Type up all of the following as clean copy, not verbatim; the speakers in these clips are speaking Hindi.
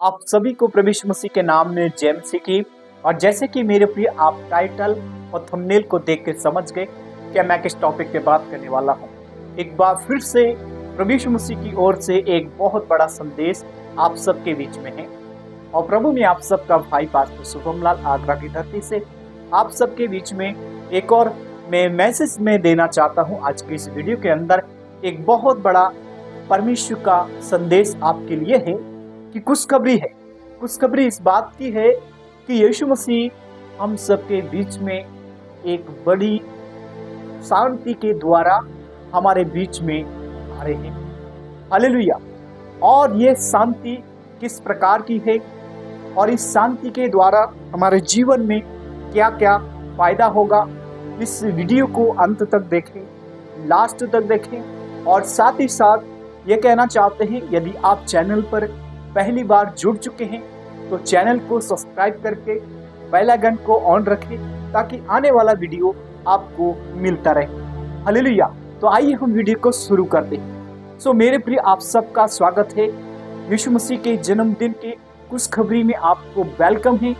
आप सभी को प्रभु यीशु मसीह के नाम में जय मसीह की। और जैसे कि मेरे प्रिय आप टाइटल और थंबनेल को देख के समझ गए कि मैं किस टॉपिक पे बात करने वाला हूँ। एक बार फिर से प्रभु यीशु मसीह की ओर से एक बहुत बड़ा संदेश आप सबके बीच में है। और प्रभु में आप सबका भाई पास्टर शुभम लाल आगरा की धरती से आप सबके बीच में एक और मैं मैसेज में देना चाहता हूँ। आज की इस वीडियो के अंदर एक बहुत बड़ा परमेश्वर का संदेश आपके लिए है कि खुशखबरी है। खुशखबरी इस बात की है कि यीशु मसीह हम सबके बीच में एक बड़ी शांति के द्वारा हमारे बीच में आ रहे हैं। हालेलुया। और ये शांति किस प्रकार की है और इस शांति के द्वारा हमारे जीवन में क्या क्या फायदा होगा, इस वीडियो को अंत तक देखें, लास्ट तक देखें। और साथ ही साथ ये कहना चाहते हैं, यदि आप चैनल पर पहली बार जुड़ चुके हैं तो चैनल को सब्सक्राइब करके बेल आइकन को ऑन रखें ताकि आने वाला वीडियो आपको मिलता रहे। हालेलुया। तो आइए हम वीडियो को शुरू करते हैं। मेरे प्रिय आप सबका स्वागत है। यीशु मसीह के जन्मदिन के खुशखबरी में आपको वेलकम है।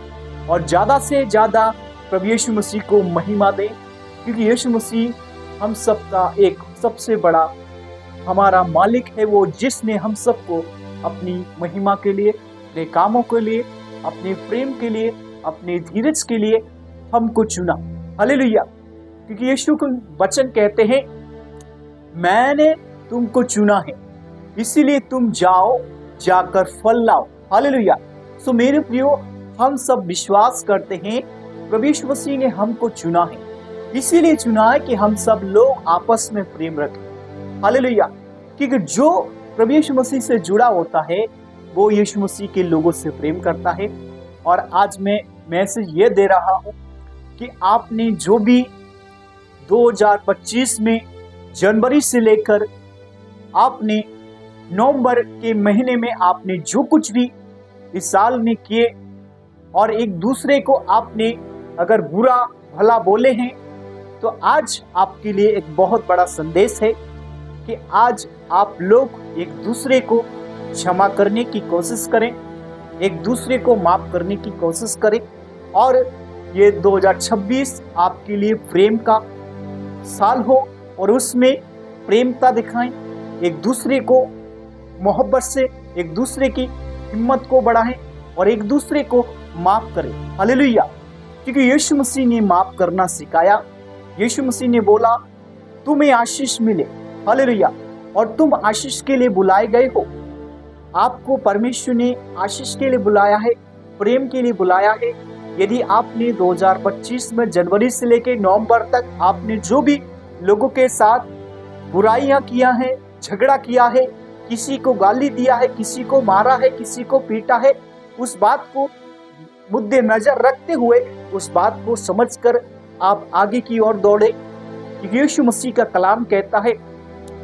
और ज़्यादा से ज़्यादा प्रभु यीशु मसीह को महिमा दें, क्योंकि यीशु मसीह हम सबका एक सबसे बड़ा हमारा मालिक है, वो जिसने हम सबको अपनी महिमा के लिए, अपने कामों के लिए, अपने प्रेम के लिए, अपने धीरज के लिए हमको चुना। हालेलुया। क्योंकि यीशु को वचन कहते हैं, मैंने तुमको चुना है, इसीलिए तुम जाओ, जाकर फल लाओ। हालेलुया। मेरे प्रियो, हम सब विश्वास करते हैं प्रभु यीशु मसीह ने हमको चुना है, इसीलिए चुना है कि हम सब लोग आपस में प्रेम रखें। हालेलुया। क्योंकि जो प्रभु यीशु मसीह से जुड़ा होता है वो यीशु मसीह के लोगों से प्रेम करता है। और आज मैं मैसेज ये दे रहा हूँ कि आपने जो भी 2025 में जनवरी से लेकर आपने नवंबर के महीने में आपने जो कुछ भी इस साल में किए और एक दूसरे को आपने अगर बुरा भला बोले हैं, तो आज आपके लिए एक बहुत बड़ा संदेश है कि आज आप लोग एक दूसरे को क्षमा करने की कोशिश करें, एक दूसरे को माफ करने की कोशिश करें। और ये 2026 आपके लिए प्रेम का साल हो और उसमें प्रेमता दिखाएं, एक दूसरे को मोहब्बत से एक दूसरे की हिम्मत को बढ़ाएं और एक दूसरे को माफ करें। हालेलुया। क्योंकि यीशु मसीह ने माफ करना सिखाया। यीशु मसीह ने बोला, तुम्हें आशीष मिले। हालेलुया। और तुम आशीष के लिए बुलाए गए हो। आपको परमेश्वर ने आशीष के लिए बुलाया है, प्रेम के लिए बुलाया है। यदि आपने 2025 में जनवरी से लेकर नवंबर तक आपने जो भी लोगों के साथ बुराइयां किया है, झगड़ा किया है, किसी को गाली दिया है, किसी को मारा है, किसी को पीटा है, उस बात को मुद्दे नजर रखते हुए उस बात को समझकर आप आगे की ओर दौड़े। यीशु मसीह का कलाम कहता है,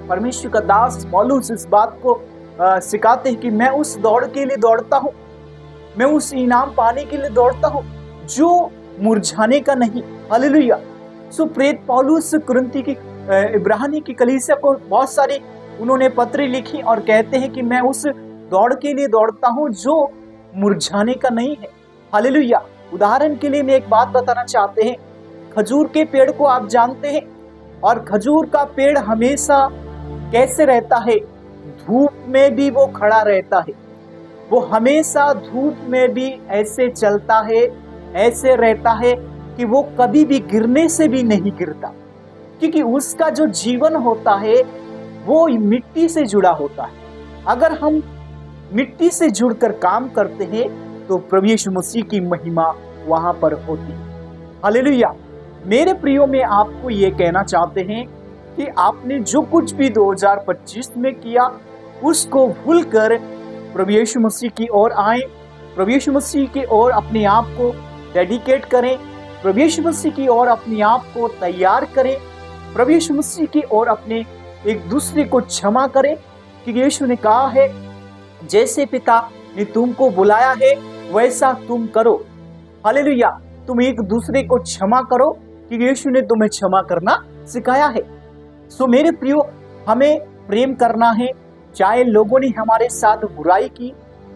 परमेश्वर का दास पौलुस इस बात को सिखाते हैं कि मैं उस दौड़ के लिए दौड़ता हूँ, मैं उस इनाम पाने के लिए दौड़ता हूँ जो मुरझाने का नहीं। हालेलुया। प्रेरित पौलुस कुरिन्थी की इब्रानी की कलीसिया को बहुत सारी उन्होंने पत्र लिखी और कहते हैं कि मैं उस दौड़ के लिए दौड़ता हूँ जो मुरझाने का नहीं है। हालेलुया। उदाहरण के लिए मैं एक बात बताना चाहते हैं, खजूर के पेड़ को आप जानते हैं, और खजूर का पेड़ हमेशा कैसे रहता है, धूप में भी वो खड़ा रहता है, वो हमेशा धूप में भी ऐसे चलता है, ऐसे रहता है कि वो कभी भी गिरने से भी नहीं गिरता, क्योंकि उसका जो जीवन होता है वो मिट्टी से जुड़ा होता है। अगर हम मिट्टी से जुड़कर काम करते हैं तो प्रभु यीशु मसीह की महिमा वहां पर होती है। हालेलुया। मेरे प्रियो में आपको ये कहना चाहते हैं कि आपने जो कुछ भी 2025 में किया उसको भूलकर प्रभु यीशु मसीह की ओर आए, प्रभु यीशु मसीह की ओर अपने आप को डेडिकेट करें, प्रभु यीशु मसीह की ओर अपने आप को तैयार करें, प्रभु यीशु मसीह की ओर अपने एक दूसरे को क्षमा करें। क्योंकि यीशु ने कहा है, जैसे पिता ने तुमको बुलाया है वैसा तुम करो। हालेलुया। तुम एक दूसरे को क्षमा करो क्योंकि यीशु ने तुम्हें क्षमा करना सिखाया है। मेरे प्रियो, हमें प्रेम करना है, चाहे लोगों ने हमारे साथ बुराई की,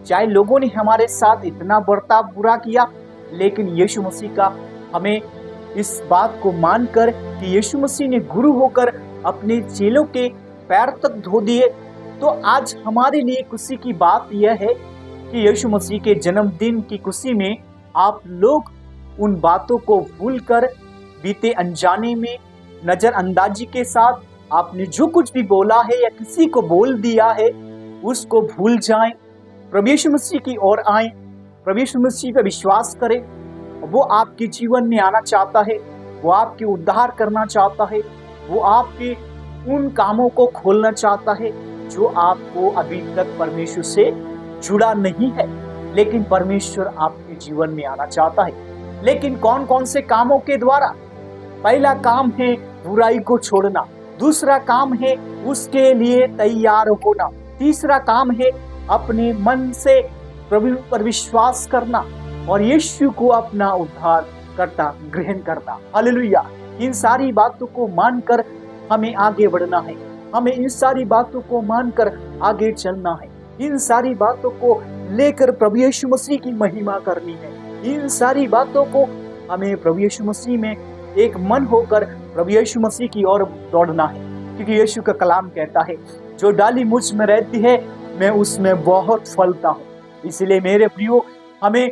चाहे लोगों ने हमारे साथ इतना बर्ताव बुरा किया, लेकिन यीशु मसीह का हमें इस बात को मानकर कि यीशु मसीह ने गुरु होकर अपने चेलों के पैर तक धो दिए, तो आज हमारे लिए खुशी की बात यह है कि यीशु मसीह के जन्मदिन की खुशी में आप लोग उन बातों को भूलकर बीते अनजाने में नजरअंदाजी के साथ आपने जो कुछ भी बोला है या किसी को बोल दिया है उसको भूल जाएं, प्रभु यीशु मसीह की ओर आएं, प्रभु यीशु मसीह पे विश्वास करें। वो आपके जीवन में आना चाहता है, वो आपके उद्धार करना चाहता है, वो आपके उन कामों को खोलना चाहता है जो आपको अभी तक परमेश्वर से जुड़ा नहीं है, लेकिन परमेश्वर आपके जीवन में आना चाहता है। लेकिन कौन कौन से कामों के द्वारा? पहला काम है बुराई को छोड़ना, दूसरा काम है उसके लिए तैयार होना, तीसरा काम है अपने मन से प्रभु पर विश्वास करना और यीशु को अपना उद्धार करता ग्रहण करना। हालेलुया। इन सारी बातों को मानकर हमें आगे बढ़ना है, हमें इन सारी बातों को मानकर आगे चलना है, इन सारी बातों को लेकर प्रभु यीशु मसीह की महिमा करनी है। इन सारी बातों को हमें प्रभु यीशु मसीह में एक मन होकर प्रभु यीशु मसीह की ओर दौड़ना है, क्योंकि यीशु का कलाम कहता है जो डाली मुझ में रहती है मैं उसमें बहुत फलता हूँ। इसलिए मेरे प्रियो, हमें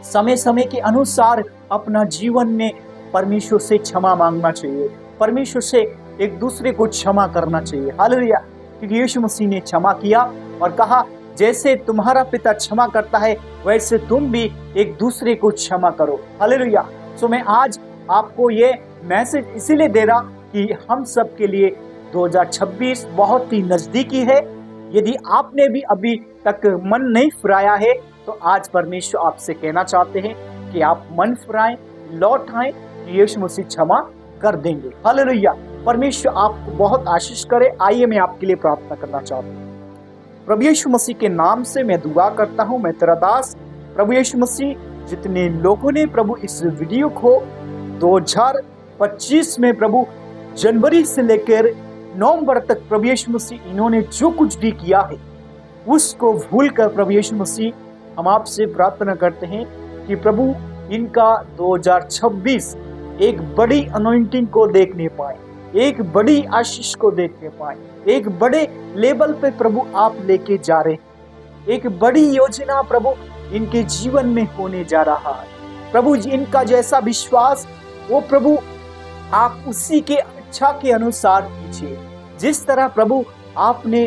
समय समय के अनुसार अपना जीवन में परमेश्वर से क्षमा मांगना चाहिए, परमेश्वर से एक दूसरे को क्षमा करना चाहिए। हालेलुया। क्योंकि यीशु मसीह ने क्षमा किया और कहा जैसे तुम्हारा पिता क्षमा करता है वैसे तुम भी एक दूसरे को क्षमा करो। हालेलुया। सो मैं आज आपको ये मैसेज इसीलिए दे रहा कि हम सब के लिए 2026 बहुत ही नजदीकी है। यदि आपने भी अभी तक मन नहीं फिराया है तो आज परमेश्वर आपसे कहना चाहते हैं कि आप मन फिराएं, लौट आएं, यीशु मसीह क्षमा कर देंगे। हालेलुया। परमेश्वर आपको बहुत आशीष करे। आइए मैं आपके लिए प्रार्थना करना चाहता हूँ। प्रभु यीशु मसीह के नाम से मैं दुआ करता हूँ। मैं तेरा दास प्रभु यीशु मसीह, जितने लोगों ने प्रभु इस वीडियो को 2025 में प्रभु जनवरी से लेकर नवंबर तक प्रभु यीशु मसीह इन्होंने जो कुछ भी किया है उसको भूलकर प्रभु यीशु मसीह हम आपसे प्रार्थना करते हैं कि प्रभु इनका 2026 एक बड़ी अनॉइंटिंग को देखने पाए, एक बड़ी आशीष को देखने पाए, एक बड़े लेवल पे प्रभु आप लेके जा रहे हैं। एक बड़ी योजना प्रभु इनके जीवन में होने जा रहा है। प्रभु इनका जैसा विश्वास वो प्रभु आप उसी के इच्छा के अनुसार कीजिए। जिस तरह प्रभु आपने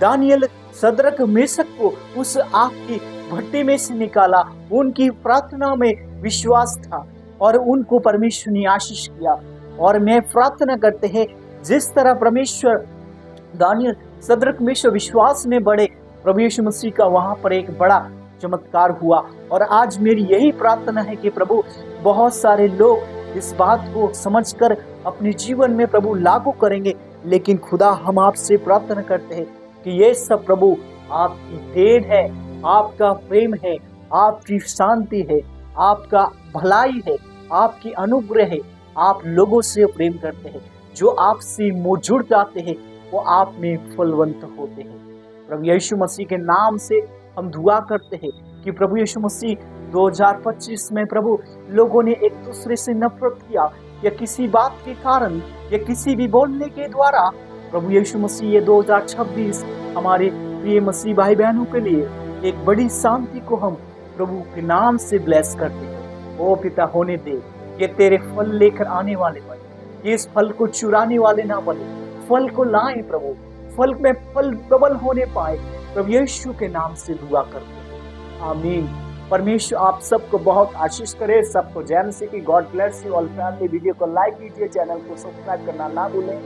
दानियल, सदरक, मेशक को उस आग की भट्टी में से निकाला, उनकी प्रार्थना में विश्वास था और उनको परमेश्वर ने आशीष किया। और मैं प्रार्थना करते हैं जिस तरह परमेश्वर दानियल, सदरक, मेशक विश्वास में बढ़े, प्रभु यीशु मसीह का वहां पर एक बड़ा चमत्कार हुआ। और आज मेरी यही प्रार्थना है कि प्रभु बहुत सारे लोग इस बात को समझकर अपने जीवन में प्रभु लागू करेंगे। लेकिन खुदा हम आपसे प्रार्थना करते हैं कि ये सब प्रभु आपकी देन है, आपका प्रेम है, आपकी शांति है, आपका भलाई है, आपकी अनुग्रह है। आप लोगों से प्रेम करते हैं, जो आपसे जुड़ जाते हैं वो आप में फलवंत होते हैं। प्रभु यीशु मसीह के नाम से हम दुआ करते हैं कि प्रभु यीशु मसीह 2025 में प्रभु लोगों ने एक दूसरे से नफरत किया या किसी बात के कारण या किसी भी बोलने के द्वारा, प्रभु यीशु मसीह ये 2026 हमारे प्रिय मसीह भाई बहनों के लिए एक बड़ी शांति को हम प्रभु के नाम से ब्लेस करते हैं। ओ पिता, होने दे ये तेरे फल लेकर आने वाले बने, ये इस फल को चुराने वाले ना बने, फल को लाए प्रभु, फल में फल डबल होने पाए। प्रभु यीशु के नाम से दुआ करते हैं, आमीन। परमेश्वर आप सबको बहुत आशीष करे, सबको जय मसीह की। God bless you all family. Video को लाइक कीजिए, चैनल को सब्सक्राइब करना ना भूलें।